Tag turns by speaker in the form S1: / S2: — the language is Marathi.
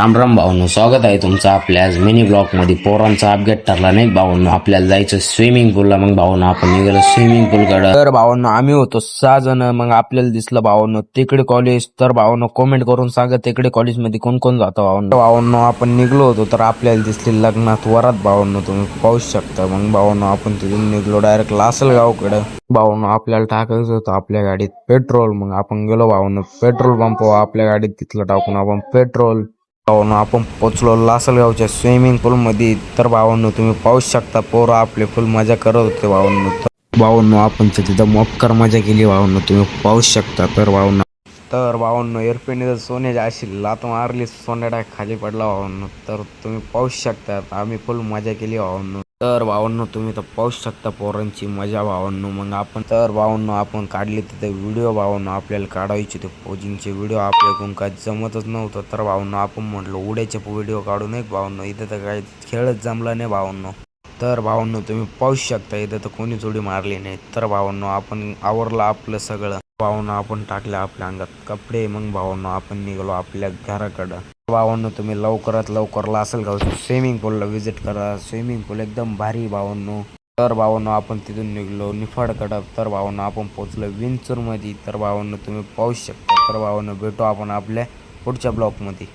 S1: राम राम भाऊंनो, स्वागत आहे तुमचं आपल्या आज मिनी ब्लॉक मध्ये. पोरांचा अपघात ठरला नाही भाऊंनो, आपल्याला जायचं स्विमिंग पूलला. मग भाऊंनो आपण निघालो स्विमिंग पूल कडे. तर भाऊंनो आम्ही होतो 6 जण. मग आपल्याला दिसलं भाऊंनो तिकडे कॉलेज. तर भाऊंनो कमेंट करून सांगा तिकडे कॉलेज मध्ये कोण कोण जातं भाऊंनो. भाऊंनो आपण निघलो होतो तर आपल्याला दिसली लग्नात वरात भाऊंनो, तुम्ही पाहू शकता. मग भाऊंनो आपण तिथून निघलो डायरेक्ट लासलगावकडे. भाऊंनो आपल्याला टाकायचं होतं आपल्या गाडीत पेट्रोल. मग आपण गेलो भाऊंनो पेट्रोल पंप आपल्या गाडीत तिथलं टाकून आपण पेट्रोल. भावांनो आपण पोचलो लासलगावच्या स्विमिंग पूल मध्ये. तर भावांनो तुम्ही पाहू शकता पोरं आपले फुल मजा करत होते भावांनो. भावांनो आपण तिथं मक्कर मजा केली भावांनो, तुम्ही पाहू शकता. तर भावांनो एअरप्लेन सोन्याची अशी लात मारली, सोन्याला खाली पडला भावांनो. तर तुम्ही पाहू शकता आम्ही फुल मजा केली भावांनो. तर भावांनो तुम्ही तर पाहू शकता पोरांची मजा भावांनो. मग आपण काढले तिथे व्हिडिओ भावांनो. आपल्याला काढायचे ते पोजिंगचे व्हिडिओ, आपल्याकडून काय जमतच नव्हतं. तर भावांनो आपण म्हटलं उड्याचे व्हिडिओ काढू नये भावांनो, इथं तर काही खेळच जमला नाही भावांनो. तर भावांनो तुम्ही पाहू शकता इथं तर कोणीच उडी मारली नाही. तर भावांनो आपण आवरलं आपलं सगळं भावांनो, आपण टाकले आपल्या अंगात कपडे. मग भावांनो आपण निघालो आपल्या घराकडं. भावांनो तुम्ही लवकरात लवकर लासलगावच्या स्विमिंग पूलला व्हिजिट करा. स्विमिंग पूल एकदम भारी भावांनो. तर भावांनो आपण तिथून निघलो निफाडकडं. तर भावांनो आपण पोहोचलो विंचूरमध्ये. तर भावांनो तुम्ही पाहू शकता. तर भावांनो भेटू आपण आपल्या पुढच्या ब्लॉकमध्ये.